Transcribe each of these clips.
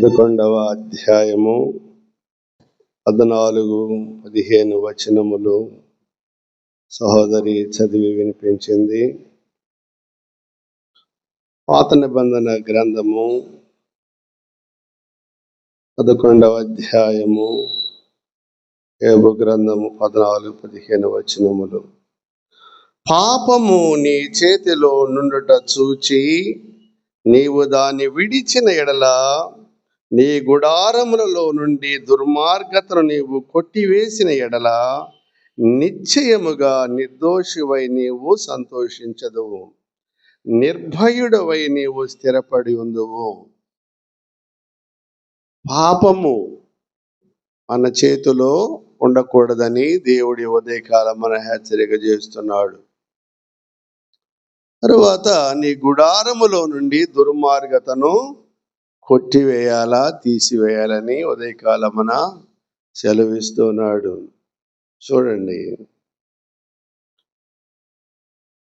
11వ అధ్యాయము 14-15 వచనములు సహోదరి చదివి వినిపించింది. పాత నిబంధన గ్రంథము 11వ అధ్యాయము యోబు గ్రంథము 14-15 వచనములు. పాపము నీ చేతిలో నుండుట చూచి నీవు దాన్ని విడిచిన ఎడల నీ గుడారములలో నుండి దుర్మార్గతను నీవు కొట్టివేసిన ఎడల నిశ్చయముగా నిర్దోషివై నీవు సంతోషించదువు, నిర్భయుడవై నీవు స్థిరపడి ఉందువు. పాపము మన చేతిలో ఉండకూడదని దేవుడి ఉదయకాలం మన హెచ్చరిక చేస్తున్నాడు. తరువాత నీ గుడారములో నుండి దుర్మార్గతను కొట్టివేయాలా, తీసివేయాలని ఉదయకాలమున సెలవిస్తున్నాడు. చూడండి,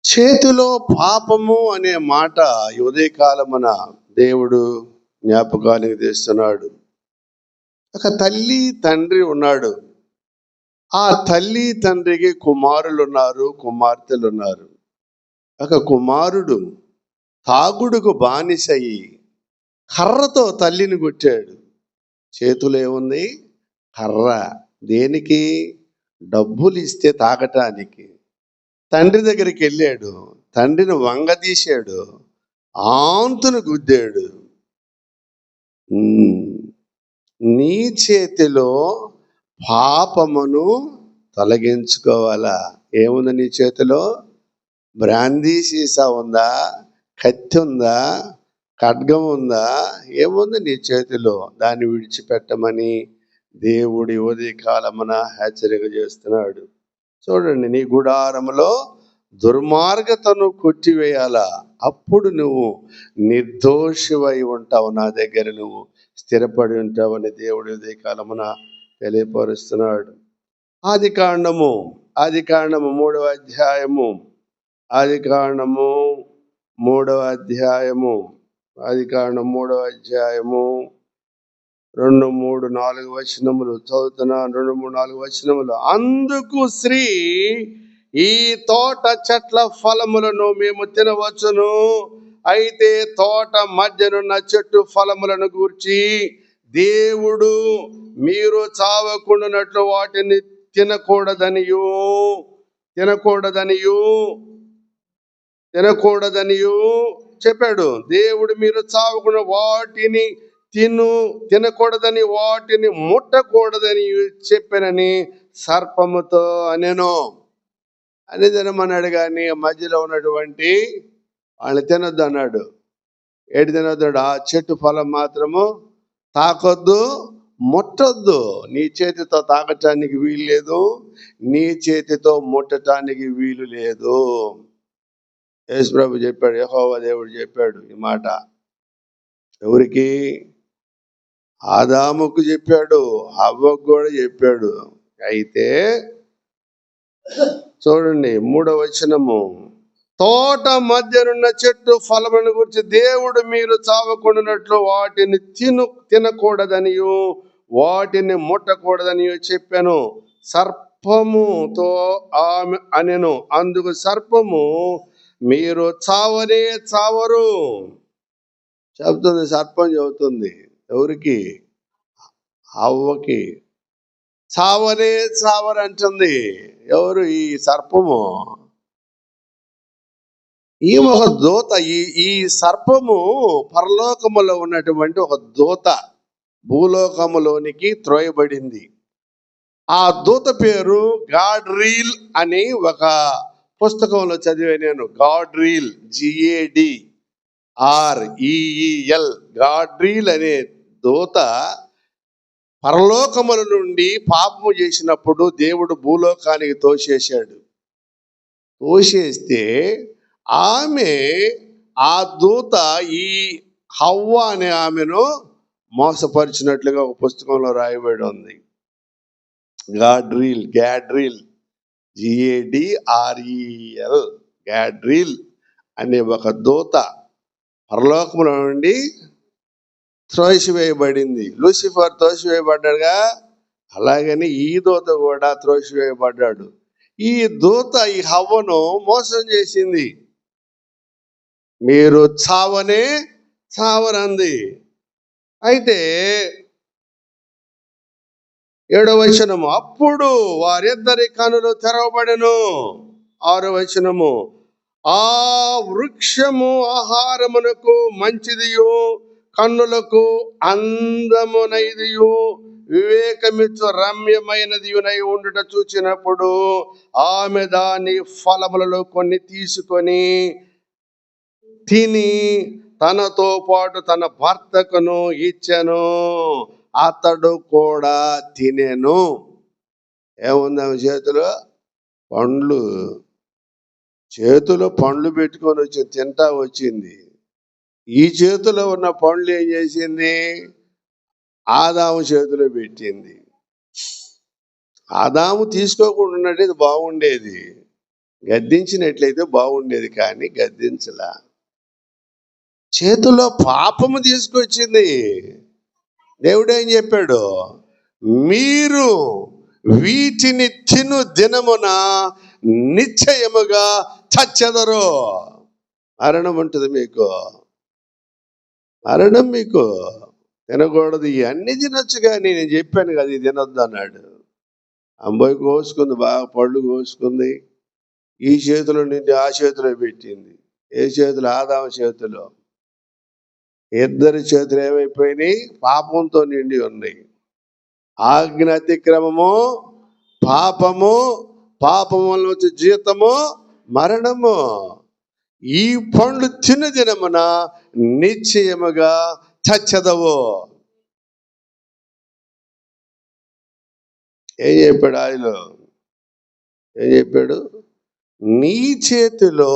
చేతిలో పాపము అనే మాట ఉదయకాలమున దేవుడు జ్ఞాపకానికి తెస్తున్నాడు. ఒక తల్లి తండ్రి ఉన్నాడు. ఆ తల్లి తండ్రికి కుమారులు ఉన్నారు, కుమార్తెలు ఉన్నారు. ఒక కుమారుడు తాగుడుకు బానిసయి కర్రతో తల్లిని కొట్టాడు. చేతులు ఏముంది? కర్ర. దేనికి? డబ్బులు ఇస్తే తాగటానికి. తండ్రి దగ్గరికి వెళ్ళాడు, తండ్రిని వంగదీశాడు, ఆంతును గుద్దాడు. నీ చేతిలో పాపమును తొలగించుకోవాలా? ఏముంది నీ చేతిలో? బ్రాందీ సీసా ఉందా? కత్తి ఉందా? ఖడ్గం ఉందా? ఏముంది నీ చేతిలో? దాన్ని విడిచిపెట్టమని దేవుడి ఉదయకాలమున హెచ్చరిక చేస్తున్నాడు. చూడండి, నీ గుడారములో దుర్మార్గతను కొట్టివేయాలా, అప్పుడు నువ్వు నిర్దోషివై ఉంటావు, నా దగ్గర నువ్వు స్థిరపడి ఉంటావని దేవుడి ఉదయకాలమున తెలియపరుస్తున్నాడు. ఆది కాండము 3వ అధ్యాయము 3వ అధ్యాయము 2, 3, 4 వచనములు చదువుతున్నాను. 2, 3, 4 వచనములు. అందుకు స్త్రీ, ఈ తోట చెట్ల ఫలములను మేము తినవచ్చును, అయితే తోట మధ్యనున్న చెట్టు ఫలములను గూర్చి దేవుడు మీరు చావకుండానట్లు వాటిని తినకూడదనియు చెప్పాడు. దేవుడు మీరు చావకుండా వాటిని తినకూడదని, వాటిని ముట్టకూడదని చెప్పానని సర్పముతో అనెను. అని తినమన్నాడు, కానీ మధ్యలో ఉన్నటువంటి వాళ్ళని తినొద్దు అన్నాడు. ఏడు తినొద్దాడు? ఆ చెట్టు ఫలం మాత్రము తాకొద్దు, ముట్టొద్దు. నీ చేతితో తాకటానికి వీలు లేదు, నీ చేతితో ముట్టటానికి వీలు లేదు. యేసు ప్రభు చెప్పాడు, యెహోవా దేవుడు చెప్పాడు ఈ మాట. ఎవరికి? ఆదాముకు చెప్పాడు, హవ్వకు కూడా చెప్పాడు. అయితే చూడండి 3వ వచనము. తోట మధ్యనున్న చెట్టు ఫలములను గురించి దేవుడు మీరు చావకుండానట్లు వాటిని తినకూడదనియు వాటిని ముట్టకూడదనియు చెప్పాను, సర్పముతో ఆమె అనెను. అందుకు సర్పము, మీరు చావనే చావరు చెబుతుంది. సర్పం చెబుతుంది ఎవరికి? హవ్వకి. చావనే చావరు అంటుంది. ఎవరు? ఈ సర్పము. ఈ ఒక దూత. ఈ సర్పము పరలోకములో ఉన్నటువంటి ఒక దూత భూలోకములోనికి త్రోయబడింది. ఆ దూత పేరు గాడ్రీల్ అని ఒక పుస్తకంలో చదివా నేను. గాడ్రీల్, GADREEL, గాడ్రీల్ అనే దూత పరలోకముల నుండి పాపము చేసినప్పుడు దేవుడు భూలోకానికి తోసేస్తే ఆ దూత ఈ హవ్వ అనే ఆమెను మోసపరిచినట్లుగా ఒక పుస్తకంలో రాయబడి ఉంది. గాడ్రీల్, GADREEL గాడ్రీల్ అనే ఒక దూత పరలోకముల నుండి త్రోసివేయబడింది. లూసిఫర్ త్రోసివేయబడ్డాడుగా, అలాగని ఈ దూత కూడా త్రోసివేయబడ్డాడు. ఈ దూత ఈ హవ్వను మోసం చేసింది. మీరు చావనే చావరంది. అయితే 7వ వచనము, అప్పుడు వారిద్దరి కనులు తెరవబడెను. 6వ వచనము, ఆ వృక్షము ఆహారమునకు మంచిదియు, కన్నులకు అందమునైదియు, వివేకమిచ్చు రమ్యమైనదియునై ఉండుట చూచినప్పుడు ఆమె దాని ఫలములలో కొన్ని తీసుకొని తిని తనతో పాటు తన భర్తకును ఇచ్చెను. అతడు కూడా తినెను. ఏముంది ఆమె చేతిలో? పండ్లు. చేతిలో పండ్లు పెట్టుకొని వచ్చి తింటా వచ్చింది. ఈ చేతిలో ఉన్న పండ్లు ఏం చేసింది? ఆదాము చేతిలో పెట్టింది. ఆదాము తీసుకోకుండా ఉన్నట్టు బాగుండేది, గద్దించినట్లయితే బాగుండేది, కానీ గద్దించలా. చేతిలో పాపము తీసుకొచ్చింది. దేవుడు ఏం చెప్పాడు? మీరు వీటిని తిను దినమున నిశ్చయముగా చచ్చెదరు. మరణం ఉంటుంది మీకు, మరణం మీకు. తినకూడదు, ఇవన్నీ తినొచ్చు, కానీ నేను చెప్పాను కదా ఇది తినొద్దు అన్నాడు. అమ్మాయి కోసుకుంది, బాగా పళ్ళు కోసుకుంది. ఈ చేతిలో నుండి ఆ చేతిలో పెట్టింది. ఏ చేతిలో? ఆదాము చేతిలో. ఇద్దరి చేతులు ఏమైపోయినాయి? పాపంతో నిండి ఉన్నాయి. ఆజ్ఞ అతిక్రమము పాపము, పాపము వల్ల వచ్చే జీతము మరణము. ఈ పండ్లు తిన్న దినమున నిశ్చయముగా చచ్చెదవు. ఏం చెప్పాడు ఆయన? ఏం చెప్పాడు? నీ చేతిలో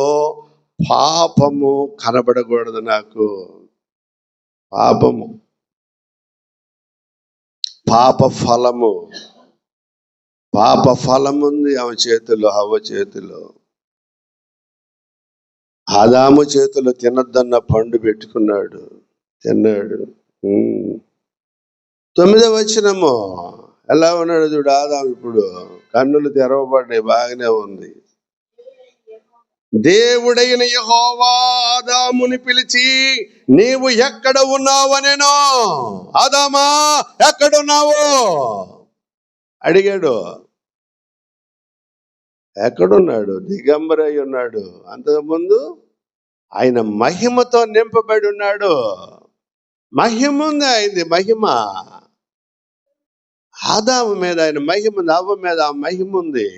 పాపము కనబడకూడదు నాకు. పాపము, పాప ఫలము, పాప ఫలం ఉంది ఆమె చేతిలో, హవ్వ చేతిలో. ఆదాము చేతిలో తినద్దన్న పండు పెట్టుకున్నాడు, తిన్నాడు. 9వ వచనము, ఎలా ఉన్నాడు చూడు ఆదాము. ఇప్పుడు కన్నులు తెరవబడ్డాయి, బాగానే ఉంది. దేవుడైన యెహోవా ఆదాముని పిలిచి, నీవు ఎక్కడ ఉన్నావనెను. ఆదామా ఎక్కడున్నావు అడిగాడు. ఎక్కడున్నాడు? దిగంబరై ఉన్నాడు. అంతకుముందు ఆయన మహిమతో నింపబడి ఉన్నాడు. మహిమ ఉంది ఆయనది, మహిమ. ఆదాము మీద ఆయన మహిమ ఉంది, అవ్వ మీద ఆ మహిమ ఉంది,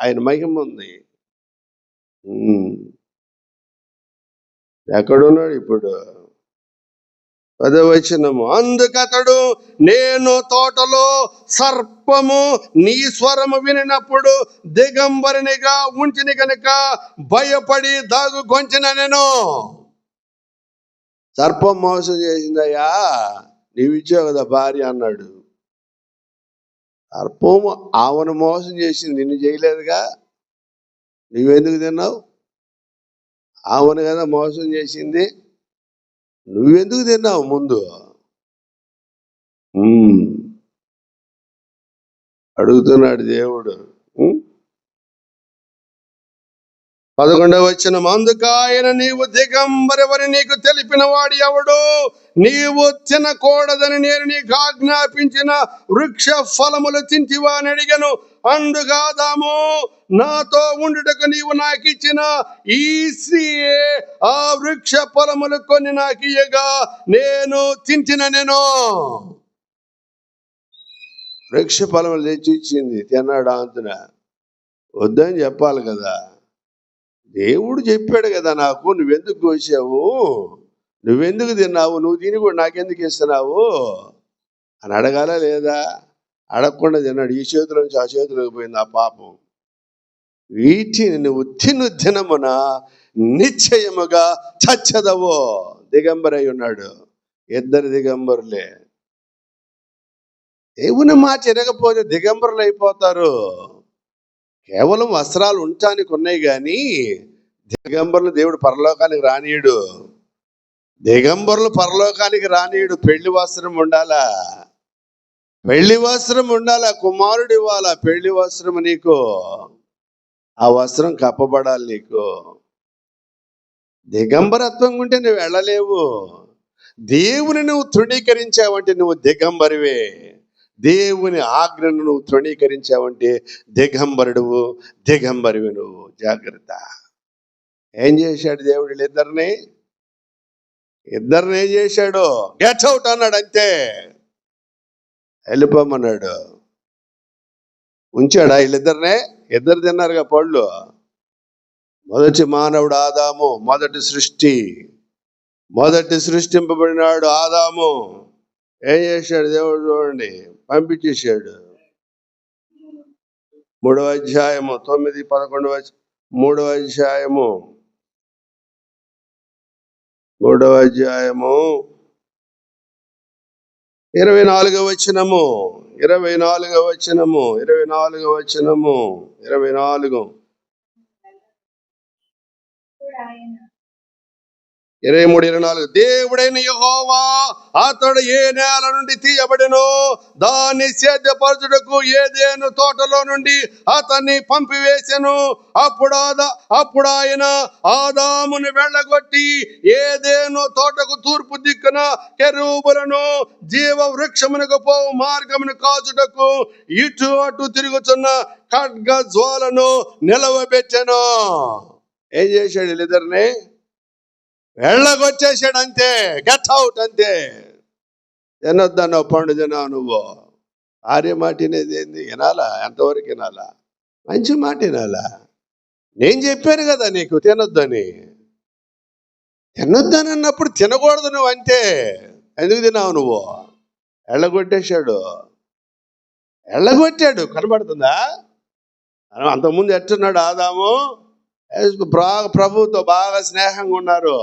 ఆయన మహిమ ఉంది. ఎక్కడున్నాడు ఇప్పుడు? 10వ వచనము, అందుకతడు, నేను తోటలో సర్పము నీ స్వరము వినినప్పుడు దిగంబరినిగా ఉంచిని కనుక భయపడి దాగుకొంచిన నేను. సర్పం మోసం చేసిందయ్యా, నీవిచ్చావు కదా భార్య అన్నాడు. సర్పం ఆమెను మోసం చేసింది, నిన్ను చేయలేదుగా. నువ్వెందుకు తిన్నావు? ఆమెను కదా మోసం చేసింది, నువ్వెందుకు తిన్నావు ముందు? అడుగుతున్నాడు దేవుడు. 11వ వచనం, అందుకాయన, నీవు దిగంబరవని నీకు తెలిపిన వాడు ఎవడు? నీవు తినకూడదని నేను నీకు ఆజ్ఞాపించిన వృక్ష ఫలములు తింటివా అని అడిగను. అందుగా ఆదాము, నాతో ఉండుటకు నీవు నాకు ఇచ్చిన ఈ స్త్రీయే ఆ వృక్ష ఫలములు కొన్ని నాకు ఇయ్యగా నేను తింటిన. నేను వృక్ష ఫలములు తెచ్చి ఇచ్చింది, తిన్నాడు. అంతున వద్దని చెప్పాలి కదా. దేవుడు చెప్పాడు కదా నాకు, నువ్వెందుకు కోసావు, నువ్వెందుకు తిన్నావు, నువ్వు తిని కూడా నాకెందుకు ఇస్తున్నావు అని అడగాలా లేదా? అడగకుండా తిన్నాడు. ఈ చేతిలో నుంచి ఆ చేతిలోకి పోయింది ఆ పాపం. వీటిని నువ్వు తిను దినమున నిశ్చయముగా చచ్చెదవు. దిగంబరై ఉన్నాడు, ఇద్దరు దిగంబరులే. దేవుని మాట వినకపోతే దిగంబరులు అయిపోతారు. కేవలం వస్త్రాలు ఉండటానికి ఉన్నాయి, కానీ దిగంబరులు దేవుడు పరలోకానికి రానీయుడు. దిగంబరులు పరలోకానికి రానీయుడు. పెళ్లి వస్త్రం ఉండాలా, పెళ్లి వస్త్రం ఉండాలా, కుమారుడు ఇవ్వాలా పెళ్లి వస్త్రం నీకు. ఆ వస్త్రం కప్పబడాలి నీకు. దిగంబరత్వం ఉంటే నువ్వు వెళ్ళలేవు. దేవుని నువ్వు తృణీకరించావంటే నువ్వు దిగంబరివే. దేవుని ఆజ్ఞను నువ్వు తృణీకరించావంటే దిగంబరుడువు, దిగంబరివి నువ్వు. జాగ్రత్త. ఏం చేశాడు దేవుడు? ఇద్దరిని ఏం చేశాడు? గెట్ అవుట్ అన్నాడు, అంతే. వెళ్ళిపోమన్నాడు. ఉంచాడా వీళ్ళిద్దరినే? ఇద్దరు తిన్నారుగా పళ్ళు. మొదటి మానవుడు ఆదాము, మొదటి సృష్టింపబడినాడు ఆదాము. ఏం చేశాడు దేవుడు? చూడండి, పంపించేశాడు. 3వ అధ్యాయము 9, 11. 3వ అధ్యాయము 24వ వచనము. 24వ వచనము. 24. 23-24. దేవుడైన యెహోవా అతడు ఏ నేల నుండి తీయబడినో దాన్ని సేద్యపరచుటకు ఏదెను తోటలో నుండి అతన్ని పంపివేసెను. అప్పుడు ఆయన ఆదామును వెళ్ళగొట్టి ఏదెను తోటకు తూర్పు దిక్కున కెరూబులను జీవ వృక్షమునకు పోవు మార్గమును కాచుటకు ఇటు అటు తిరుగుతున్న ఖడ్గ జ్వాలను నిలవబెట్టెను. ఏం చేశాడు? వీళ్ళిద్దరిని వెళ్ళగొచ్చేసాడు, అంతే. గెట్ అవుట్, అంతే. తినొద్దన్నావు, పండు తిన్నావు నువ్వు. ఆర్య మాట వినేది ఏంది? వినాలా? ఎంతవరకు వినాలా? మంచి మాట వినాలా? నేను చెప్పాను కదా నీకు తినొద్దని. తినొద్దని అన్నప్పుడు తినకూడదు నువ్వు, అంతే. ఎందుకు తిన్నావు నువ్వు? వెళ్ళగొట్టాడు. కనబడుతుందా? అంతకుముందు ఎట్టున్నాడు ఆదాము? ప్రభువుతో బాగా స్నేహంగా ఉన్నారు.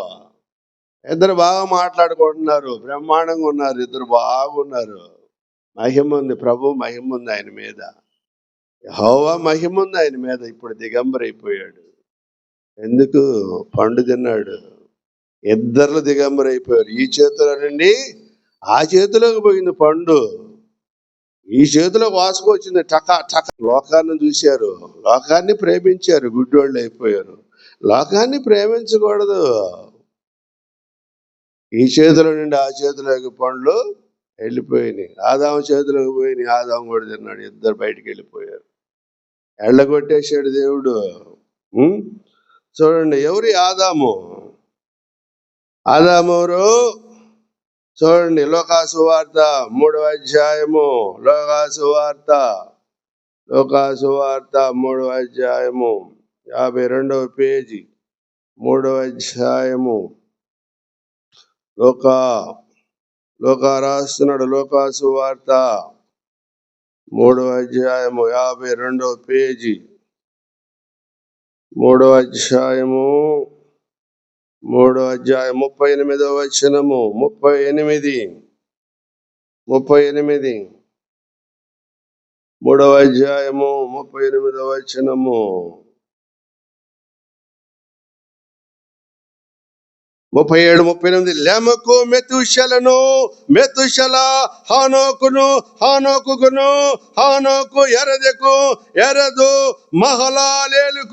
ఇద్దరు బాగా మాట్లాడుకుంటున్నారు, బ్రహ్మాండంగా ఉన్నారు. ఇద్దరు బాగున్నారు. మహిమ ఉంది, ప్రభు మహిమ ఉంది ఆయన మీద, యెహోవా మహిమ ఉంది ఆయన మీద. ఇప్పుడు దిగంబరైపోయాడు. ఎందుకు? పండు తిన్నాడు. ఇద్దరు దిగంబరైపోయారు. ఈ చేతిలో నుండి ఆ చేతిలోకి పోయింది పండు, ఈ చేతిలో వాసుకొచ్చింది. టక. లోకాన్ని చూశారు, లోకాన్ని ప్రేమించారు, గుడ్డోళ్ళు అయిపోయారు. లోకాన్ని ప్రేమించకూడదు. ఈ చేతిలో నుండి ఆ చేతిలోకి పండ్లు వెళ్ళిపోయినాయి. ఆదాము చేతిలోకి పోయినాయి, ఆదాము కూడా తిన్నాడు. ఇద్దరు బయటికి వెళ్ళిపోయారు. ఎళ్ళగొట్టేశాడు దేవుడు. చూడండి, ఎవరి ఆదాము ఎవరు? చూడండి, లోకాసు వార్త 3వ అధ్యాయము. లోకాసు వార్త 3వ అధ్యాయము 52వ పేజీ. 3వ అధ్యాయము. లోకా రాస్తున్నాడు. లోకాసు వార్త 3వ అధ్యాయము 52వ పేజీ. 3వ అధ్యాయము 38వ వచనము. 38. 3వ అధ్యాయము 38వ వచనము. 37, 38. లెమకు మెతుషల హానోకును, హానోకు ఎరదెకు, ఎరదు మహలాలేలు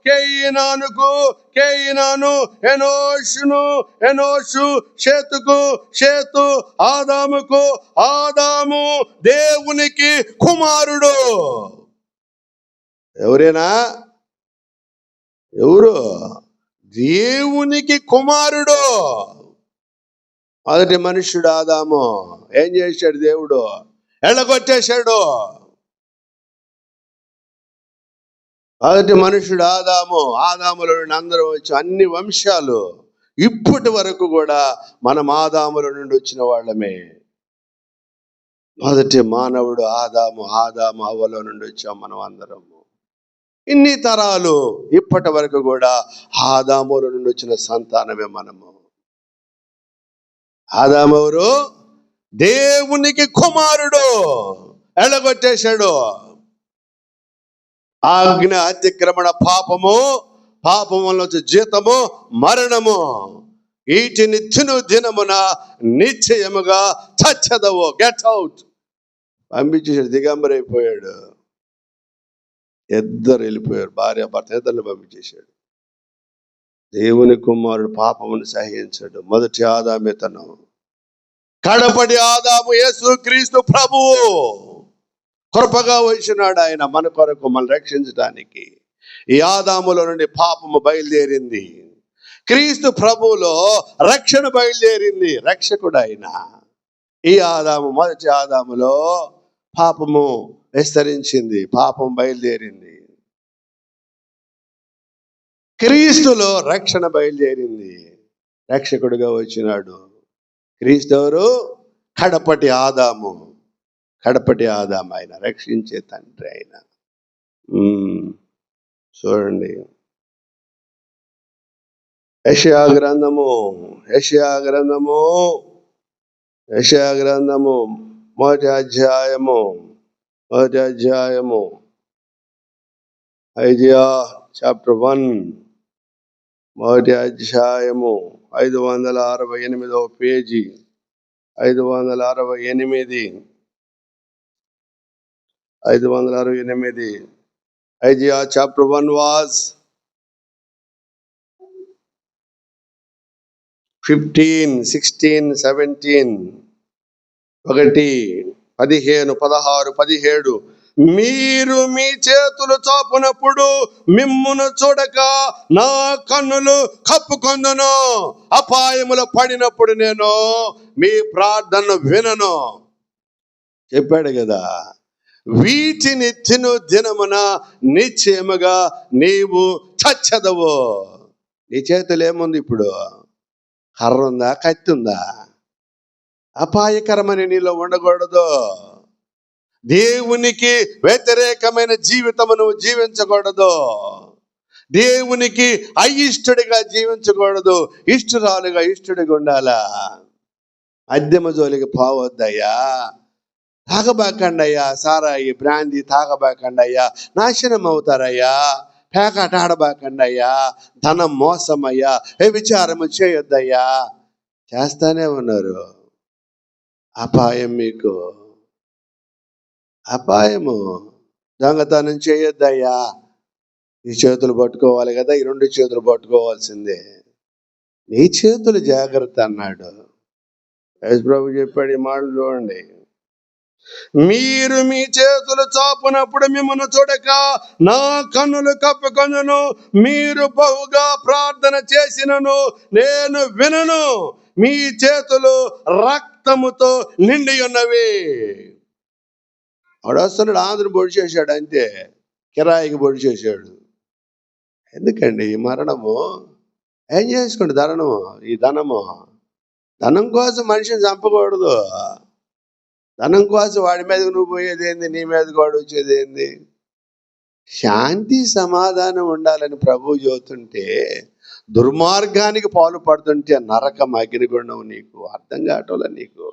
కేయినానుకు, కేయినాను ఎనోషు షేతుకు, షేతు ఆదాముకు, ఆదాము దేవునికి కుమారుడు. ఎవరు? దేవునికి కుమారుడు. మొదటి మనుష్యుడు ఆదాము. ఏం చేశాడు దేవుడు? ఎళ్ళగొట్టేశాడు. మొదటి మనుష్యుడు ఆదాములో నుండి అందరూ వచ్చి అన్ని వంశాలు ఇప్పటి వరకు కూడా మనం ఆదాముల నుండి వచ్చిన వాళ్ళమే. మొదటి మానవుడు ఆదాము అవ్వలో నుండి వచ్చాం మనం అందరము. ఇన్ని తరాలు ఇప్పటి వరకు కూడా ఆదాముల నుండి వచ్చిన సంతానమే మనము. ఆదాము ఎవరు? దేవునికి కుమారుడు. ఎళ్ళగొట్టేశాడు. ఆజ్ఞ అతిక్రమణ పాపము, పాపము వల్ల వచ్చే జీతము మరణము. వీటిని తిను దినమున నిశ్చయముగా చచ్చదవు. Get out. పంపించేసాడు, దిగంబరైపోయాడు. ఇద్దరు వెళ్ళిపోయారు, భార్య భర్త ఇద్దరిని పంపించేశాడు. దేవుని కుమారుడు పాపమును సహించాడు. మొదటి ఆదామే తను, కడపటి ఆదాము యేసు క్రీస్తు ప్రభువు. కృపగా వచ్చినాడు ఆయన మన కొరకు, మనం రక్షించడానికి. ఈ ఆదాములో నుండి పాపము బయలుదేరింది, క్రీస్తు ప్రభువులో రక్షణ బయలుదేరింది. రక్షకుడు ఆయన. ఈ ఆదాము, మొదటి ఆదాములో పాపము విస్తరించింది, పాపం బయలుదేరింది. క్రీస్తులో రక్షణ బయలుదేరింది, రక్షకుడిగా వచ్చినాడు. క్రీస్తు ఎవరు? కడపటి ఆదాము. కడపటి ఆదాము ఆయన, రక్షించే తండ్రి ఆయన. చూడండి, యెషయా గ్రంథము మొదటి అధ్యాయము ఐజియా చాప్టర్ 1 మొదటి అధ్యాయము 568వ పేజీ, 568. Isaiah chapter 1 was 15, 16, 17, 1, 15, 16, 17. మీరు మీ చేతులు చాపునప్పుడు మిమ్మును చూడక నా కన్నులు కప్పుకొందును. అపాయములు పడినప్పుడు నేను మీ ప్రార్థన వినను చెప్పాడు కదా. వీటిని తిను దినమున నిశ్చయముగా నీవు చచ్చదవు. నీ చేతులు ఏముంది ఇప్పుడు? కర్ర ఉందా, కత్తి ఉందా? అపాయకరమని నీలో ఉండకూడదు. దేవునికి వ్యతిరేకమైన జీవితము నువ్వు జీవించకూడదు. దేవునికి అయిష్టడిగా జీవించకూడదు. ఇష్టురాలుగా, ఇష్టడిగా ఉండాలా. మద్యమ జోలికి పోవద్దయ్యా, తాగబాకండయ్యా. సారాయి, బ్రాందీ తాగబాకండయ్యా, నాశనం అవుతారయ్యా. పేకాట ఆడబాకండయ్యా, ధనం మోసమయ్యా, విచారము చేయొద్దయ్యా. చేస్తానే ఉన్నారు. అపాయం మీకు, అపాయము. దొంగతనం చేయొద్దయ్యా. ఈ చేతులు పట్టుకోవాలి కదా, ఈ 2 చేతులు పట్టుకోవాల్సిందే. నీ చేతులు జాగ్రత్త అన్నాడు యేసు ప్రభు చెప్పాడు. ఈ మాటలు చూడండి. మీరు మీ చేతులు చాపునప్పుడు మిమ్మల్ని చూడక నా కన్నులు కప్పుకొందును. మీరు బహుగా ప్రార్థన చేసినను నేను వినను. మీ చేతులు రక్తముతో నిండి ఉన్నవి. వాడొస్తున్నాడు, ఆంధ్ర పొడి చేశాడు అంతే, కిరాయికి పొడి చేశాడు. ఎందుకండి ఈ మరణము? ఏం చేసుకోండి ధనము, ఈ ధనం కోసం మనిషిని చంపకూడదు. ధనం కోసం వాడి మీదకి నువ్వు పోయేది ఏంది, నీ మీదకి వాడు వచ్చేది ఏంది? శాంతి సమాధానం ఉండాలని ప్రభువు చెబుతుంటే దుర్మార్గానికి పాలు పడుతుంటే నరకం, అగ్నిగుండం నీకు అర్థం కావటంలా. నీకు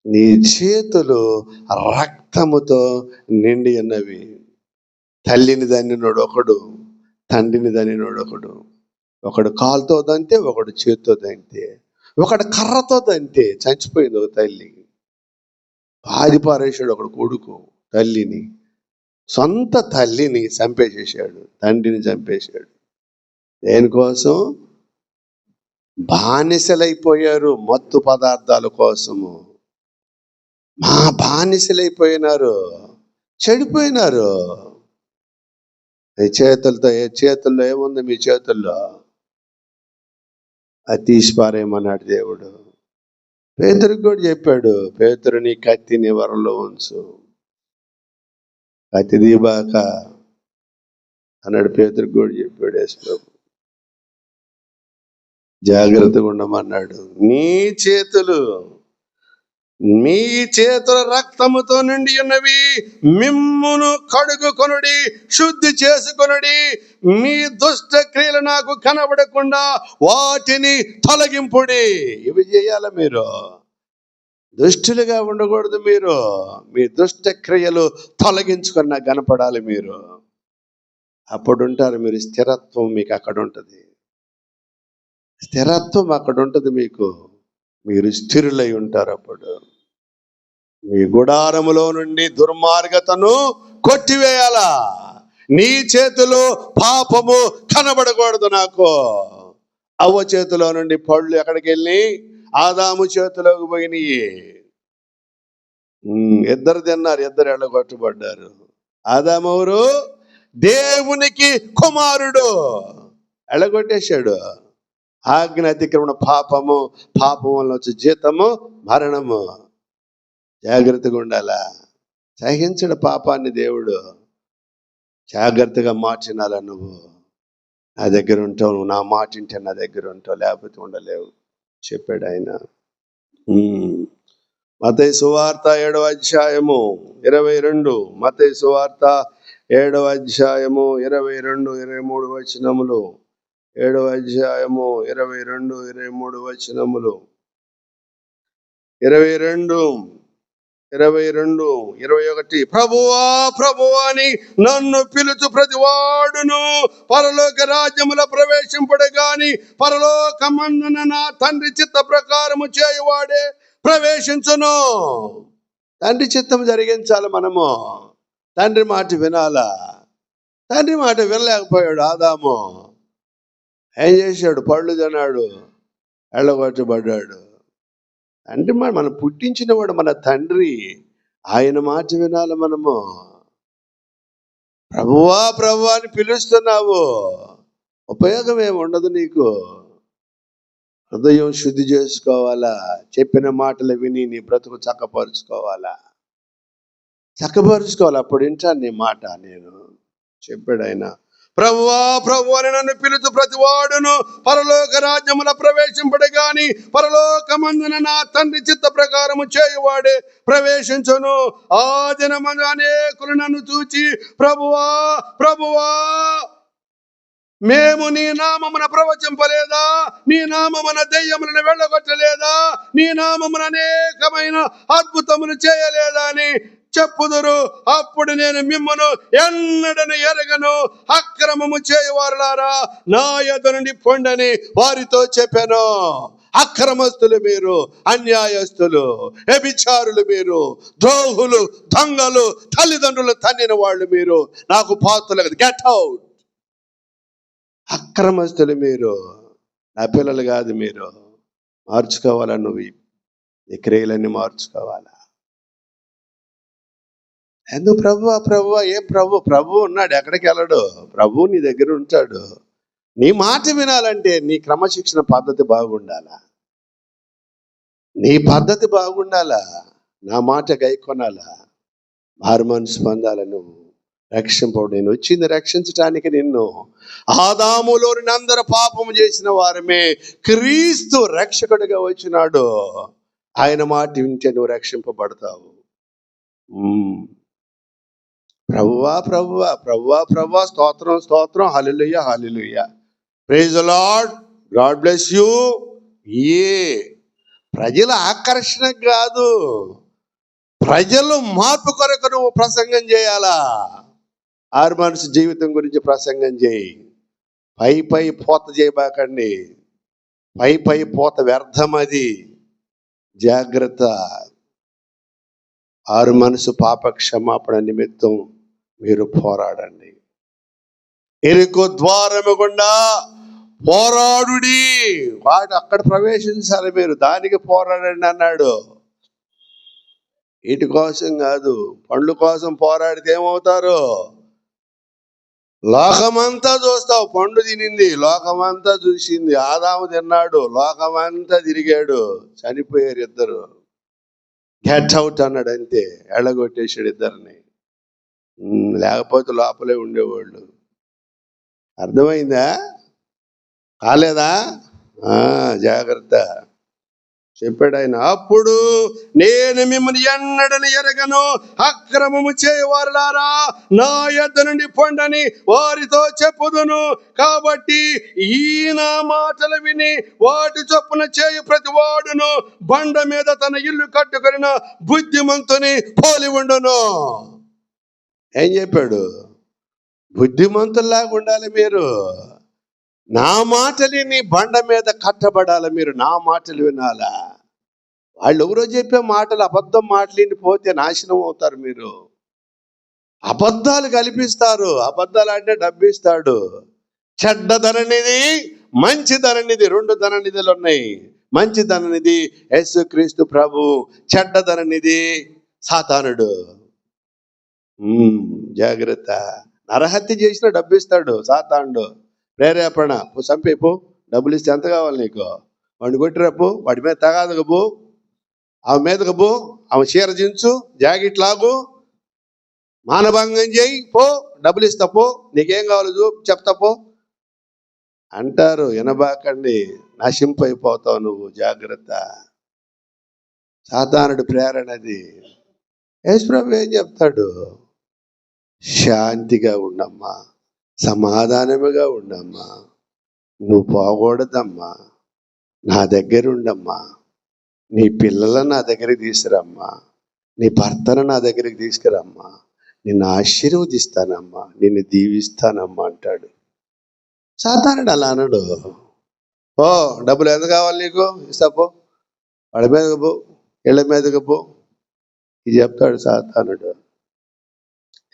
నీ చేతులు రక్తముతో నిండి ఉన్నవి. తల్లిని దన్నినోడు ఒకడు, తండ్రిని దన్నినోడు ఒకడు. ఒకడు కాలుతో దంతే, ఒకడు చేతితో దంతే, ఒకడు కర్రతో దంతే. చచ్చిపోయింది ఒక తల్లి. పారేశాడు ఒకడు కొడుకు తల్లిని, సొంత తల్లిని చంపేసేసాడు, తండ్రిని చంపేశాడు. దేనికోసం? బానిసలైపోయారు మత్తు పదార్థాల కోసము. బానిసలైపోయినారు, చెడిపోయినారు. చేతుల్లో ఏముంది? మీ చేతుల్లో అది తీసి పారేయమన్నాడు దేవుడు. పేతురుకి కూడా చెప్పాడు, పేతురు నీ కత్తిని వరంలో ఉంచు, కత్తి దీబాక అన్నాడు. పేతురుకి కూడా చెప్పాడు యేసు ప్రభు, జాగ్రత్తగా ఉండమన్నాడు. మీ చేతుల రక్తముతో నిండి ఉన్నవి. మిమ్మును కడుగుకొనుడి, శుద్ధి చేసుకొనుడి. మీ దుష్ట క్రియలు నాకు కనబడకుండా వాటిని తొలగింపుడి. ఇవి చేయాల మీరు. దుష్టులుగా ఉండకూడదు మీరు. మీ దుష్ట క్రియలు తొలగించుకున్న కనపడాలి మీరు. అప్పుడు ఉంటారు మీరు. స్థిరత్వం మీకు అక్కడ ఉంటుంది. స్థిరత్వం అక్కడ ఉంటుంది మీకు. మీరు స్థిరులై ఉంటారు. అప్పుడు మీ గుడారములో నుండి దుర్మార్గతను కొట్టివేయాలా. నీ చేతిలో పాపము కనబడకూడదు. నాకు అవ్వ చేతిలో నుండి పళ్ళు ఎక్కడికి వెళ్ళి ఆదాము చేతిలోకి పోయినాయి. ఇద్దరు తిన్నారు, ఇద్దరు ఎళ్ళగొట్టబడ్డారు. ఆదాము ఎవరు? దేవునికి కుమారుడు. ఎళ్ళగొట్టేశాడు. ఆజ్ఞ అతిక్రమణ పాపము, పాపం వల్ల వచ్చే జీతము మరణము. జాగ్రత్తగా ఉండాలా. సహించడు పాపాన్ని దేవుడు. జాగ్రత్తగా మార్చినాల. నువ్వు నా దగ్గర ఉంటావు, నువ్వు నా మాట వింటే నా దగ్గర ఉంటావు, లేకపోతే ఉండలేవు చెప్పాడు ఆయన. మత్తయి సువార్త 7వ అధ్యాయము 22. మత్తయి సువార్త 7వ అధ్యాయము 22, 23 వచనములు. 7వ అధ్యాయము 22, 23 వచనములు. 22, 21. ప్రభువా ప్రభువా అని నన్ను పిలుచు ప్రతివాడును పరలోక రాజ్యములో ప్రవేశింపడు గాని పరలోకమందున నా తండ్రి చిత్త ప్రకారము చేయువాడే ప్రవేశించును. తండ్రి చిత్తం జరిగించాలి మనము. తండ్రి మాట వినాలా. తండ్రి మాట వినలేకపోయాడు ఆదాము. ఏం చేశాడు? పళ్ళు తిన్నాడు, ఎళ్ళగొట్టబడ్డాడు. తండ్రి మనం పుట్టించిన వాడు మన తండ్రి. ఆయన మాట వినాలి మనము. ప్రభువా ప్రభువా అని పిలుస్తున్నావు, ఉపయోగం ఏమి ఉండదు నీకు. హృదయం శుద్ధి చేసుకోవాలా. చెప్పిన మాటలు విని నీ బ్రతుకు చక్కపరుచుకోవాలా. అప్పుడు వింటాను నీ మాట. నేను చెప్పాడు ఆయన. ప్రభువా ప్రభు అని నన్ను పిలుచు ప్రతివాడును పరలోక రాజ్యముల ప్రవేశింపడు గాని పరలోకమందున నా తండ్రి చిత్త ప్రకారము చేయువాడే ప్రవేశించును. ఆ దినమందు అనేకులు నన్ను చూచి ప్రభువా ప్రభువా మేము నీ నామమున ప్రవచింపలేదా, నీ నామమున దెయ్యములను వెళ్ళగొట్టలేదా, నీ నామమున అనేకమైన అద్భుతములు చేయలేదా అని చెప్పుదురు. అప్పుడు నేను మిమ్మను ఎన్నడను ఎరగను, అక్రమము చేయవారులారా నా యొద్ద నుండి పొండని వారితో చెప్పాను. అక్రమస్తులు మీరు, అన్యాయస్తులు, వ్యభిచారులు మీరు, ద్రోహులు, దొంగలు, తల్లిదండ్రులు తన్నిన వాళ్ళు మీరు, నాకు పాత్రలు. Get out. అక్రమస్తులు మీరు, నా పిల్లలు కాదు మీరు. మార్చుకోవాలా. నువ్వు ఈ క్రియలన్నీ మార్చుకోవాలా. ఎందుకు ప్రభువా ప్రభువా? ఏం ప్రభు? ప్రభు ఉన్నాడు, ఎక్కడికి వెళ్ళడు. ప్రభు నీ దగ్గర ఉంటాడు. నీ మాట వినాలంటే నీ క్రమశిక్షణ పద్ధతి బాగుండాలా. నీ పద్ధతి బాగుండాలా. నా మాట గైకొనాలా. మారు మనసు పొందాల. నువ్వు రక్షింపడు. నేను వచ్చింది రక్షించటానికి నిన్ను. ఆదాములోని అందరూ పాపము చేసిన వారమే, క్రీస్తు రక్షకుడిగా వచ్చినాడు. ఆయన మాట వింటే నువ్వు రక్షింపబడతావు. ప్రభువా ప్రభువా ప్రభువా ప్రభువా, స్తోత్రం స్తోత్రం, hallelujah hallelujah, praise the Lord, God bless you. ప్రజల ఆకర్షణ కాదు, ప్రజలు మార్పు కొరకు నువ్వు ప్రసంగం చేయాలా. ఆరు మనసు జీవితం గురించి ప్రసంగం చేయి. పై పై పోత చేయబాకండి. పై పై పోత వ్యర్థం. అది జాగ్రత్త. ఆరు మనసు పాప క్షమాపణ నిమిత్తం మీరు పోరాడండి. ఎరుకో ద్వారము గుండా పోరాడుడి. వాడు అక్కడ ప్రవేశించాలి, మీరు దానికి పోరాడండి అన్నాడు. వీటి కోసం కాదు, పండ్ల కోసం పోరాడితే ఏమవుతారు? లోకమంతా చూస్తావు. పండు తినింది, లోకమంతా చూసింది. ఆదాము తిన్నాడు, లోకమంతా తిరిగాడు, చనిపోయారు ఇద్దరు. గెట్ అవుట్ అన్నాడు, అంతే. ఎళ్ళగొట్టేశాడు ఇద్దరిని. లేకపోతే లోపలే ఉండేవాళ్ళు. అర్థమైందా? కాలేదా? జాగ్రత్త. చెప్పాడు ఆయన. అప్పుడు నేను మిమ్మల్ని ఎన్నడని ఎరగను, అక్రమము చేయవారులారా నా యొద్ద నుండి పొండని వారితో చెప్పుదును. కాబట్టి ఈ నా మాటలు విని వాటి చొప్పున చేయు ప్రతి వాడును బండ మీద తన ఇల్లు కట్టుకొనిన బుద్ధిమంతుని పోలి ఉండును. ఏం చెప్పాడు? బుద్ధిమంతుల్లాగా ఉండాలి మీరు. నా మాటలు నీ బండ మీద కట్టబడాలి, మీరు నా మాటలు వినాలా. వాళ్ళు ఎవరో చెప్పే మాటలు అబద్ధం మాటలేని పోతే నాశనం అవుతారు మీరు. అబద్ధాలు కల్పిస్తారు. అబద్ధాలు అంటే డబ్బిస్తాడు. చెడ్డ ధననిధి, మంచి ధననిధి, 2 ధననిధులు ఉన్నాయి. మంచి ధననిధి యేసుక్రీస్తు ప్రభు, చెడ్డ ధననిధి సాతానుడు. జాగ్రత్త. నరహత్య చేసినా డబ్బిస్తాడు సాతానుడు. ప్రేరేపణ, చంపేపు, డబ్బులు ఇస్తే ఎంత కావాలి నీకు, వాడిని కొట్టిరప్పు, వాడి మీద తగాదకు పో, ఆమె మీదకు పో, ఆమె చీర దించు, జాకెట్ లాగు, మానభంగం చేయి, పో, డబ్బులు ఇస్తా పో, నీకేం కావాలి చెప్తా పో అంటారు. వినబాకండి, నశింపైపోతావు నువ్వు. జాగ్రత్త. సాతానుడి ప్రేరణది. యేసుప్రభు ఏం చెప్తాడు? శాంతిగా ఉండమ్మా, సమాధానముగా ఉండమ్మా, నువ్వు పోకూడదమ్మా, నా దగ్గర ఉండమ్మా, నీ పిల్లలను నా దగ్గరికి తీసుకురమ్మా, నీ భర్తను నా దగ్గరికి తీసుకురమ్మా, నిన్ను ఆశీర్వదిస్తానమ్మా, నిన్ను దీవిస్తానమ్మా అంటాడు. సాతానుడు అలా అనడు. ఓ డబ్బులు ఎంత కావాలి నీకు, ఇస్తా పో, వాడి మీదకు పో, ఇళ్ళ మీదకు పో, ఇది చెప్తాడు సాతానుడు.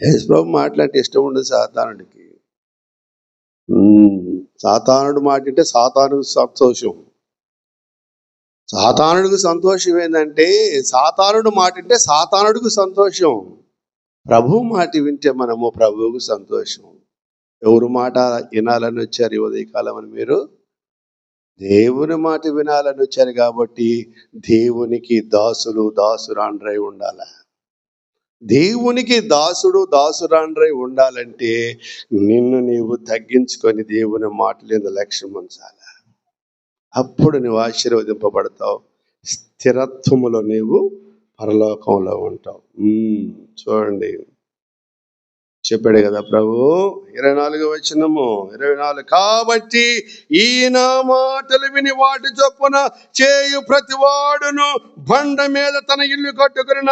యేసుప్రభు మాట్లాడితే ఇష్టం ఉండదు సాతానుడికి. సాతానుడు మాట అంటే సాతానుడికి సంతోషం. సాతానుడికి సంతోషం ఏంటంటే, సాతానుడు మాట అంటే సాతానుడికి సంతోషం. ప్రభు మాట వింటే మనము ప్రభువుకు సంతోషం. ఎవరు మాట వినాలని వచ్చారు ఈ ఉదయకాలం అని? మీరు దేవుని మాట వినాలని వచ్చారు కాబట్టి దేవునికి దాసులు దాసురాండ్రై ఉండాల. దేవునికి దాసుడు దాసురాండ్రై ఉండాలంటే నిన్ను నీవు తగ్గించుకొని దేవుని మాటలేని లక్ష్యం ఉంచాల. అప్పుడు నువ్వు ఆశీర్వదింపబడతావు. స్థిరత్వములో నీవు పరలోకంలో ఉంటావు. చూడండి, చెప్పాడు కదా ప్రభు. 24వ వచనము, 24. కాబట్టి ఈయన మాటలు విని వాటి చొప్పున చేయు ప్రతివాడును బండ మీద తన ఇల్లు కట్టుకున్న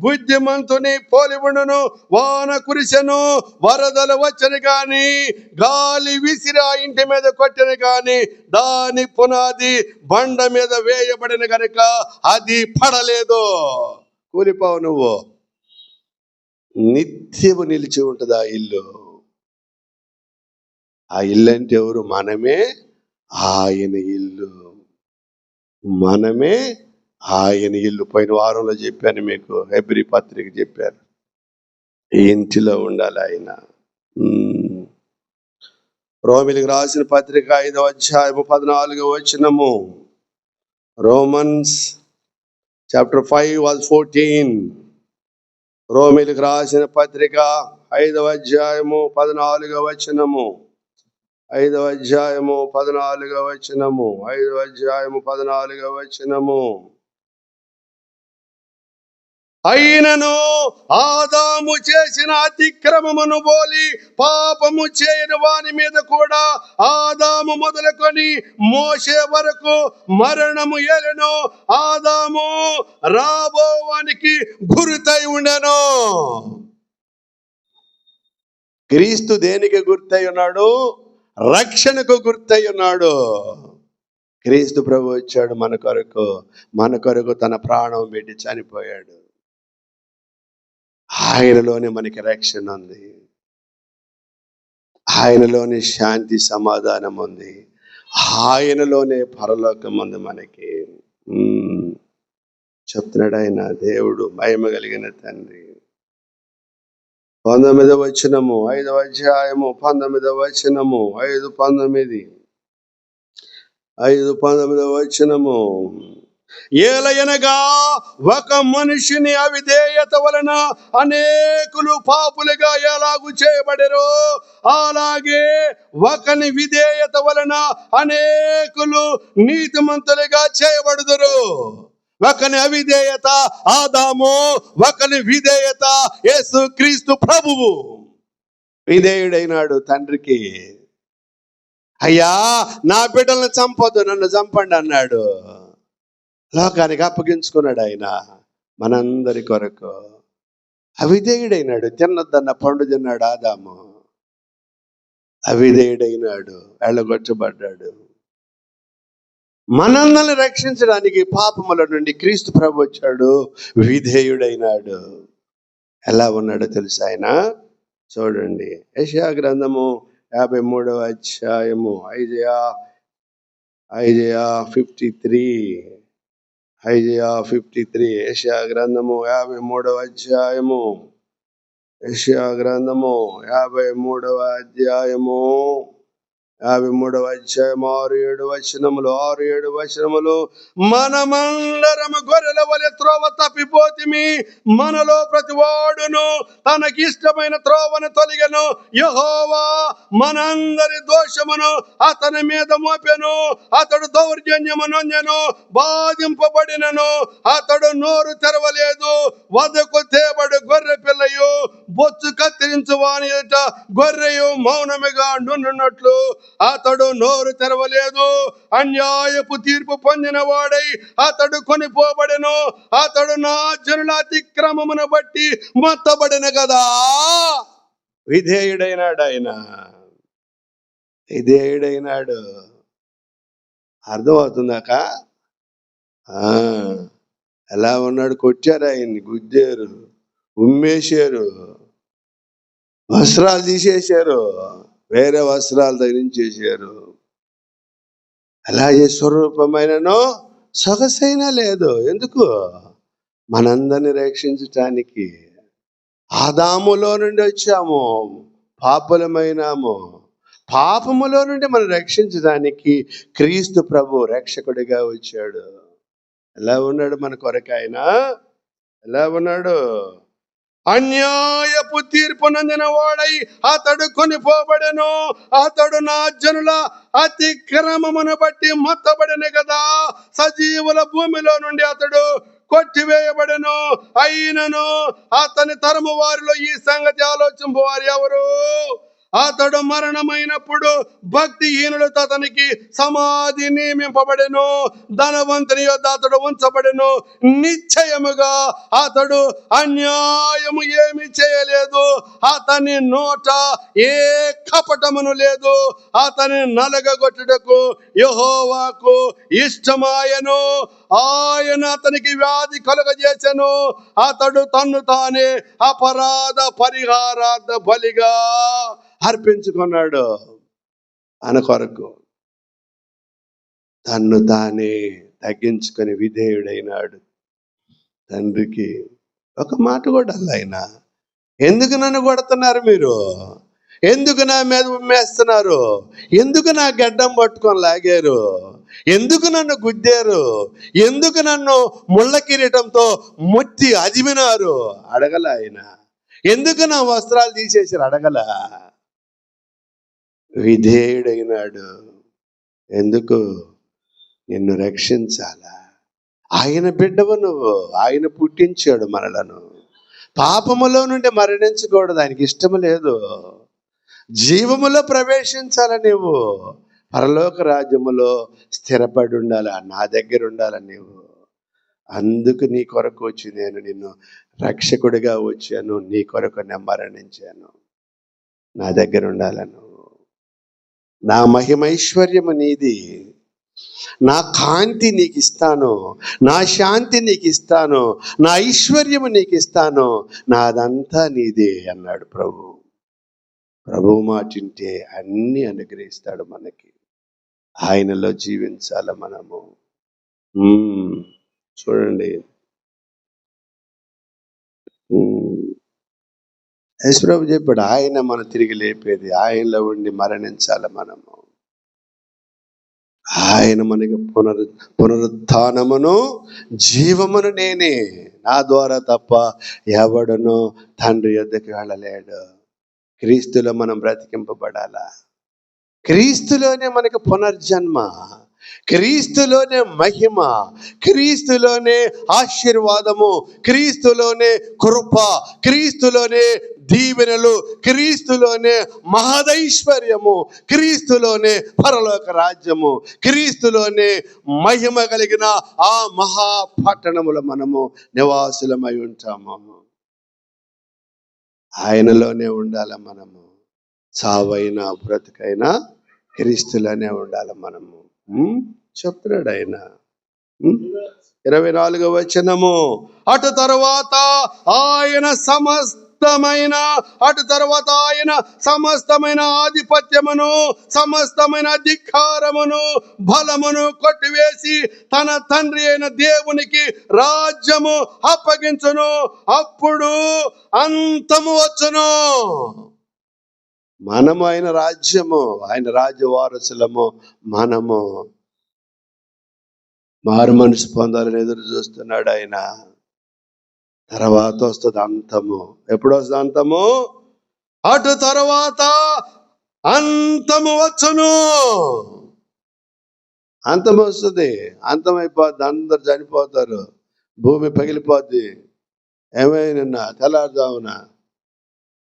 బుద్ధిమంతుని పోలివుండును. వాన కురిసెను, వరదలు వచ్చను గాని, గాలి విసిరి ఆ ఇంటి మీద కొట్టెను గాని, దాని పునాది బండ మీద వేయబడిన గనుక అది పడలేదు. కూలిపోవు నువ్వు, నిత్యము నిలిచి ఉంటుంది ఆ ఇల్లు. ఆ ఇల్లు అంటే ఎవరు? మనమే ఆయన ఇల్లు. మనమే ఆయన ఇల్లు. పోయిన వారంలో చెప్పాను మీకు, హెబ్రీ పత్రిక చెప్పాను. ఇంటిలో ఉండాలి ఆయన. రోమిలికి రాసిన పత్రిక 5వ అధ్యాయము 14వ వచనము. Romans chapter 5:14. రోమిలికి రాసిన పత్రిక 5వ అధ్యాయము 14వ వచనము. 5వ అధ్యాయము 14వ వచనము. 5వ అధ్యాయము 14వ వచనము. అయినను ఆదాము చేసిన అతిక్రమమును పోలి పాపము చేయని వాని మీద కూడా ఆదాము మొదలుకొని మోషే వరకు మరణము ఏలెను. ఆదాము రాబోవానికి గుర్తై ఉండెను. క్రీస్తు దేనికి గుర్తై ఉన్నాడు? రక్షణకు గుర్తై ఉన్నాడు. క్రీస్తు ప్రభు వచ్చాడు మన కొరకు తన ప్రాణం పెట్టి చనిపోయాడు. ఆయనలోనే మనకి రక్షణ ఉంది, ఆయనలోనే శాంతి సమాధానం ఉంది, ఆయనలోనే పరలోకం ఉంది మనకి. చెప్తున్నాడు ఆయన, దేవుడు మహిమ కలిగిన తండ్రి. 19వ వచనము, 5వ అధ్యాయము 19వ వచనము. 5:19 వచనము. ఏలయనగా ఒక మనిషిని అవిధేయత వలన అనేకులు పాపులుగా ఎలాగు చేయబడరు, అలాగే ఒకని విధేయత వలన అనేకులు నీతిమంతులుగా చేయబడుదురు. ఒకని అవిధేయత ఆదాము, ఒకని విధేయత యేసుక్రీస్తు ప్రభువు. విధేయుడైనాడు తండ్రికి. అయ్యా నా బిడ్డలను చంపొద్దు, నన్ను చంపండి అన్నాడు. లోకానికి అప్పగించుకున్నాడు ఆయన మనందరి కొరకు. అవిధేయుడైనాడు. తిన్నొద్దన్న పండు తిన్నాడు ఆదాము. అవిధేయుడైనాడు, వెళ్ళగొట్టబడ్డాడు. మనల్ని రక్షించడానికి పాపముల నుండి క్రీస్తు ప్రభు వచ్చాడు, విధేయుడైనాడు. ఎలా ఉన్నాడో తెలుసు ఆయన. చూడండి, యెషయా గ్రంథము 53వ అధ్యాయము, ఐజయా 53, యెషయా గ్రంథము 53వ అధ్యాయము, యెషయా గ్రంథము 53వ అధ్యాయము, 6-7 వచనములు. మనమందరము గొర్రెల వలె త్రోవ తప్పిపోతిమి, మనలో ప్రతివాడును తనకిష్టమైన త్రోవను తొలగెను. యెహోవా మనందరి దోషమును అతని మీద మోపెను. అతడు దౌర్జన్యము నొందెను, బాధింపబడినను అతడు నోరు తెరవలేదు. వదకు తేబడు గొర్రె పిల్లయు బొచ్చు కత్తిరించు వాని ఎదుట గొర్రెయు మౌనముగా నుండునట్లు అతడు నోరు తెరవలేదు. అన్యాయపు తీర్పు పొందిన వాడై అతడు కొనిపోబడెను. అతడు నా జనుల అతిక్రమమును బట్టి మొత్తబడిన కదా. విధేయుడైనాడు ఆయన, విధేయుడైనాడు. అర్థమవుతుందాక? ఎలా ఉన్నాడు? కొట్టారు ఆయన్ని, గుద్దారు, ఉమ్మేశారు, వస్త్రాలు తీసేశారు, వేరే వస్త్రాలు ధరించేశారు. అలాగే స్వరూపమైనను సొగసైనా లేదు. ఎందుకు? మనందరిని రక్షించటానికి. ఆదాములో నుండి వచ్చాము, పాపులమైనాము. పాపములో నుండి మనం రక్షించడానికి క్రీస్తు ప్రభు రక్షకుడిగా వచ్చాడు. ఎలా ఉన్నాడు మన కొరకు ఆయన? ఎలా ఉన్నాడు? అన్యాయపు తీర్పు నందిన వాడై అతడు కొనిపోబడెను. అతడు నా జనుల అతిక్రమమును బట్టి మొత్తబడిన కదా. సజీవుల భూమిలో నుండి అతడు కొట్టివేయబడెను. అయినను అతని తరము వారిలో ఈ సంగతి ఆలోచింపు వారు ఎవరు? అతడు మరణమైనప్పుడు భక్తిహీనులతో అతనికి సమాధి నియమింపబడెను. ధనవంతుని యొద్ద అతడు ఉంచబడెను. నిశ్చయముగా అతడు అన్యాయము ఏమి చేయలేదు. అతని నోట ఏ కపటమును లేదు. అతని నలగగొట్టుటకు యెహోవాకు ఇష్టమాయను. ఆయన అతనికి వ్యాధి కలుగజేసెను. అతడు తన్ను తానే అపరాధ పరిహారార్థ బలిగా అర్పించుకున్నాడు. ఆయన కొరకు తన్ను తానే తగ్గించుకొని విధేయుడైనాడు తండ్రికి. ఒక మాట కూడా అలా, ఆయన ఎందుకు నన్ను కొడుతున్నారు మీరు? ఎందుకు నా మీద ఉమ్మేస్తున్నారు? ఎందుకు నా గడ్డం పట్టుకొని లాగారు? ఎందుకు నన్ను గుద్దారు? ఎందుకు నన్ను ముళ్ళ కిరీటంతో ముట్టి అదిమినారు? అడగల ఆయన. ఎందుకు నా వస్త్రాలు తీసేసారు? అడగల. విధేయుడైనాడు. ఎందుకు? నిన్ను రక్షించాలా. ఆయన బిడ్డవు నువ్వు. ఆయన పుట్టించాడు మనలను. పాపములో నుండి మరణించకూడదు, ఆయనకి ఇష్టము లేదు. జీవములో ప్రవేశించాల నీవు. పరలోక రాజ్యములో స్థిరపడి ఉండాలి, నా దగ్గర ఉండాలి నీవు. అందుకు నీ కొరకు వచ్చి నేను నిన్ను రక్షకుడిగా వచ్చాను. నీ కొరకు నేను మరణించాను. నా దగ్గర ఉండాలను. నా మహిమైశ్వర్యము నీది. నా కాంతి నీకు ఇస్తాను, నా శాంతి నీకు ఇస్తాను, నా ఐశ్వర్యము నీకు ఇస్తాను, నాదంతా నీదే అన్నాడు ప్రభు. ప్రభువు మాటింటే అన్ని అనుగ్రహిస్తాడు మనకి. ఆయనలో జీవించాల మనము. చూడండి, యేసుప్రభు చెప్పాడు, ఆయన మనం తిరిగి లేపేది. ఆయనలో ఉండి మరణించాల మనము. ఆయన మనకి పునరుత్థానమును జీవమును నేనే. నా ద్వారా తప్ప ఎవడును తండ్రి యొద్దకు వెళ్ళలేడు. క్రీస్తులో మనం బ్రతికింపబడాలా. క్రీస్తులోనే మనకి పునర్జన్మ, క్రీస్తులోనే మహిమ, క్రీస్తులోనే ఆశీర్వాదము, క్రీస్తులోనే కృప, క్రీస్తులోనే దీవెనలు, క్రీస్తులోనే మహదైశ్వర్యము, క్రీస్తులోనే పరలోక రాజ్యము, క్రీస్తులోనే మహిమ కలిగిన ఆ మహాపట్టణములో మనము నివాసులమై ఉంటాము. ఆయనలోనే ఉండాల మనము. చావైనా బ్రతుకైనా క్రీస్తులోనే ఉండాలి మనము. చెప్తున్నాడు ఆయన. 24వ వచనము, అటు తర్వాత ఆయన సమస్తమైన ఆధిపత్యమును, సమస్తమైన అధికారమును, బలమును కొట్టివేసి తన తండ్రి అయిన దేవునికి రాజ్యము అప్పగించును. అప్పుడు అంతము వచ్చును. మనము ఆయన రాజ్యము, ఆయన రాజ్య వారసులము. మనము మారు మనసు పొందాలని ఎదురు చూస్తున్నాడు ఆయన. తర్వాత వస్తుంది అంతము. ఎప్పుడు వస్తుంది అంతము? అటు తర్వాత అంతము వచ్చును. అంతం వస్తుంది, అంతమైపోద్ది, అందరు చనిపోతారు, భూమి పగిలిపోద్ది. ఏమైనా తెల్లారుజామున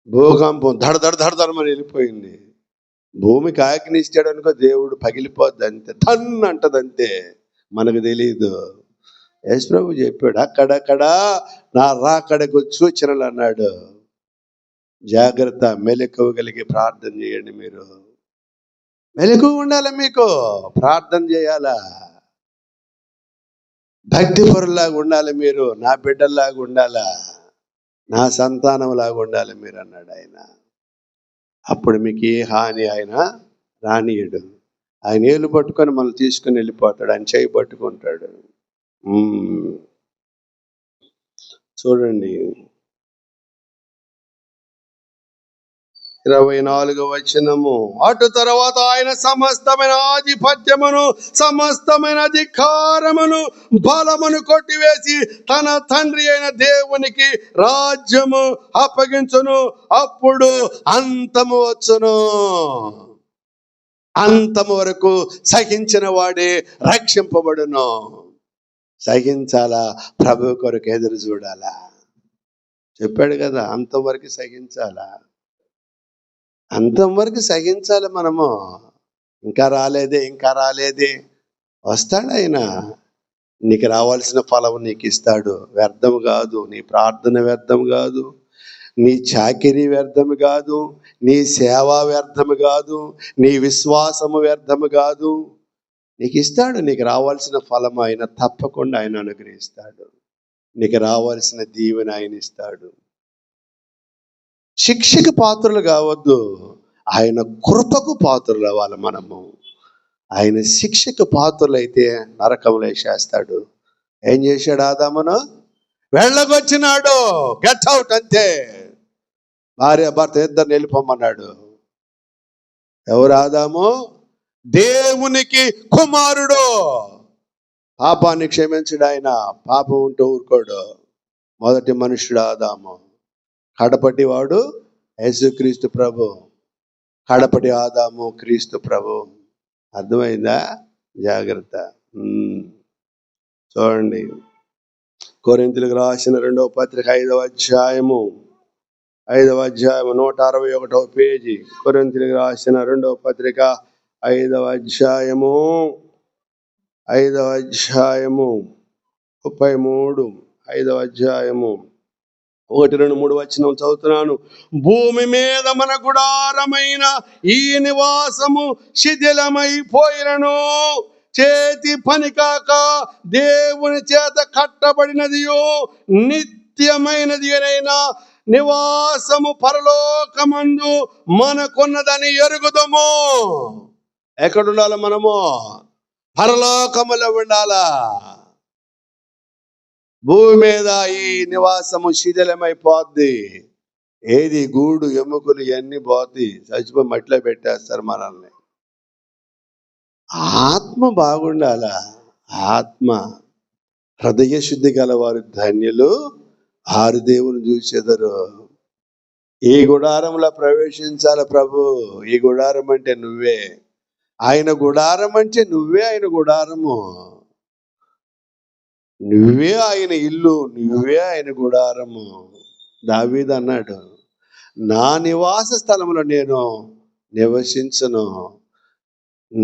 భూకంపం దడదడదడమని వెళ్ళిపోయింది. భూమికి ఆజ్ఞ ఇచ్చాడు అనుకో, దేవుడు పగిలిపోద్ది అంతే, టన్ అంటదంతే. మనకు తెలియదు. యేసు ప్రభు చెప్పాడు, అక్కడక్కడ నా రాకడకు సూచనలు అన్నాడు. జాగ్రత్త, మెలకువ కలిగి ప్రార్థన చేయండి. మీరు మెలకువ ఉండాలి, మీకు ప్రార్థన చేయాలా, భక్తి పరులాగా ఉండాలి మీరు, నా బిడ్డల్లాగా ఉండాలా, నా సంతానం లాగా ఉండాలి మీరు అన్నాడు ఆయన. అప్పుడు మీకు ఏ హాని ఆయన రానియడు. ఆయన ఏళ్ళు పట్టుకొని మనం తీసుకుని వెళ్ళిపోతాడు, ఆయన చేయి పట్టుకుంటాడు. చూడండి 24వ వచనము, అటు తర్వాత ఆయన సమస్తమైన ఆధిపత్యమును, సమస్తమైన అధికారమును, బలమును కొట్టివేసి తన తండ్రి అయిన దేవునికి రాజ్యము అప్పగించును. అప్పుడు అంతము వచ్చును. అంతము వరకు సహించిన వాడే రక్షింపబడును. సహించాలా, ప్రభు కొరకు ఎదురు చూడాలా. చెప్పాడు కదా, అంతం వరకు సహించాలా, అంతం వరకు సహించాలి మనము. ఇంకా రాలేదే వస్తాడు ఆయన. నీకు రావాల్సిన ఫలం నీకు ఇస్తాడు. వ్యర్థం కాదు, నీ ప్రార్థన వ్యర్థం కాదు, నీ చాకిరీ వ్యర్థము కాదు, నీ సేవ వ్యర్థము కాదు, నీ విశ్వాసము వ్యర్థము కాదు. నీకు ఇస్తాడు. నీకు రావాల్సిన ఫలం ఆయన తప్పకుండా ఆయన అనుగ్రహిస్తాడు. నీకు రావాల్సిన దీవెన ఆయన ఇస్తాడు. శిక్షకు పాత్రలు కావద్దు, ఆయన కృపకు పాత్రలు అవ్వాలి మనము. ఆయన శిక్షకు పాత్రలు అయితే నరకంలో వేసేస్తాడు. ఏం చేశాడు? ఆదామును వెళ్ళగొచ్చినాడు, గెట్ అవుట్ అంతే. భార్య భర్త ఇద్దరిని వెళ్ళిపోమన్నాడు. ఎవరు? ఆదాము, దేవునికి కుమారుడు. పాపాన్ని క్షమించడు ఆయన, పాపం ఉంటూ ఊరుకోడు. మొదటి మనుషుడు ఆదాము, కడపటి వాడు యేసుక్రీస్తు ప్రభు. కడపటి ఆదాము క్రీస్తు ప్రభు. అర్థమైందా? జాగ్రత్త. చూడండి, కొరింథీయులకు రాసిన 2వ పత్రిక 5వ అధ్యాయము 161వ పేజీ. కొరింథీయులకు రాసిన 2వ పత్రిక 5వ అధ్యాయము 33, 5వ అధ్యాయము 1, 2, 3 వచనం చదువుతున్నాను. భూమి మీద మన గుడారమైన ఈ నివాసము శిథిలమైపోయినను, చేతి పని కాక దేవుని చేత కట్టబడినదియో నిత్యమైనది అయినా నివాసము పరలోకమందు మనకున్నదని ఎరుగుదము. ఎక్కడుండాలి మనము? పరలోకములో ఉండాలా. భూమి మీద ఈ నివాసము శిథిలమైపోద్ది. ఏది? గూడు, ఎముకలు ఇవన్నీ పోద్ది, చచ్చిపోయి మట్టిలో పెట్టేస్తారు మనల్ని. ఆత్మ బాగుండాలా. ఆత్మ హృదయ శుద్ధి గల వారు ధన్యులు, ఆరు దేవుని చూసేదరు. ఈ గుడారంలో ప్రవేశించాలి ప్రభు. ఈ గుడారం అంటే నువ్వే, ఆయన గుడారం అంటే నువ్వే. ఆయన గుడారము నువ్వే, ఆయన ఇల్లు నువ్వే, ఆయన గుడారము. దావీదు అన్నాడు, నా నివాస స్థలములో నేను నివసించను,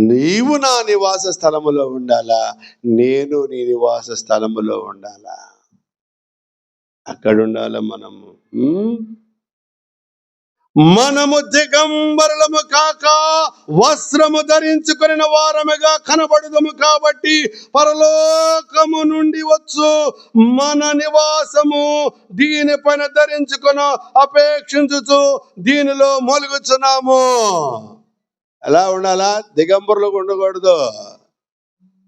నీవు నా నివాస స్థలములో ఉండాలా, నేను నీ నివాస స్థలములో ఉండాలా. అక్కడ ఉండాల మనము. మనము దిగంబరులము కాక వస్త్రము ధరించుకుని వారముగా కనబడుదము కాబట్టి పరలోకము నుండి వచ్చు మన నివాసము దీనిపైన ధరించుకుని అపేక్షించుచు దీనిలో మొలుగుచున్నాము. ఎలా ఉండాలా? దిగంబరులుగా ఉండకూడదు.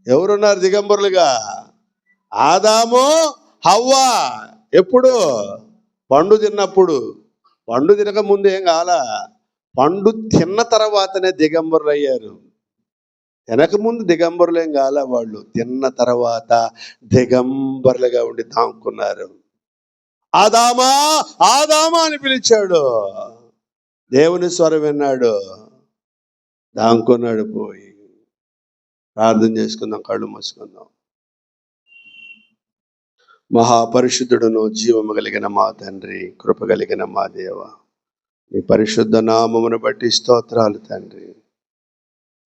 ఎవరున్నారు దిగంబరులుగా? ఆదాము, హవ్వ. ఎప్పుడు? పండు తిన్నప్పుడు. పండు తినక ముందు ఏం కాల, పండు తిన్న తర్వాతనే దిగంబరులు అయ్యారు. తినక ముందు దిగంబరులేం కాల, వాళ్ళు తిన్న తర్వాత దిగంబరులుగా ఉండి దాముకున్నారు. ఆదామా ఆదామా అని పిలిచాడు, దేవుని స్వరం విన్నాడు, దాముకున్నాడు. పోయి ప్రార్థన చేసుకుందాం, కళ్ళు మూసుకుందాం. మహాపరిశుద్ధుడును జీవము కలిగిన మా తండ్రి, కృప కలిగిన మా దేవ, నీ పరిశుద్ధ నామమును బట్టి స్తోత్రాలు తండ్రి.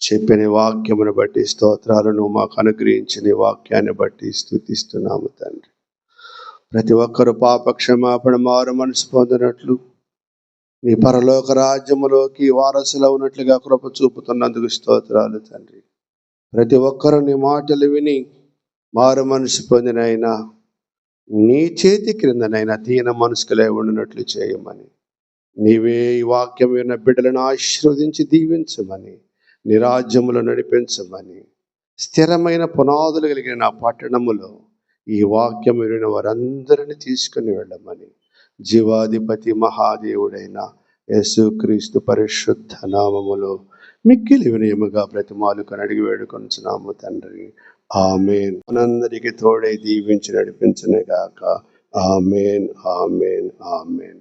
చెప్పిన వాక్యమును బట్టి స్తోత్రాలు. నువ్వు మాకు అనుగ్రహించిన వాక్యాన్ని బట్టి స్తుతిస్తున్నాము తండ్రి. ప్రతి ఒక్కరు పాప క్షమాపణ మారు మనసు పొందినట్లు, నీ పరలోక రాజ్యములోకి వారసులు ఉన్నట్లుగా కృప చూపుతున్నందుకు స్తోత్రాలు తండ్రి. ప్రతి ఒక్కరు నీ మాటలు విని మారు మనసు పొందినైనా నీ చేతి క్రిందనైనా దీన మనసుకులే ఉండినట్లు చేయమని, నీవే ఈ వాక్యం విన్న బిడ్డలను ఆశీర్వదించి దీవించమని, నీ రాజ్యములో నడిపించమని, స్థిరమైన పునాదులు కలిగిన నా పట్టణములో ఈ వాక్యం వినిన వారందరినీ తీసుకుని వెళ్ళమని, జీవాధిపతి మహాదేవుడైన యేసుక్రీస్తు పరిశుద్ధ నామములో మిక్కిలి వినయముగా బ్రతిమాలుకొని అడిగి వేడుకొనుచున్నాము తండ్రి. ఆమేన్. మనందరికీ తోడై దీవించి నడిపించును గాక. ఆమేన్, ఆమేన్, ఆమేన్.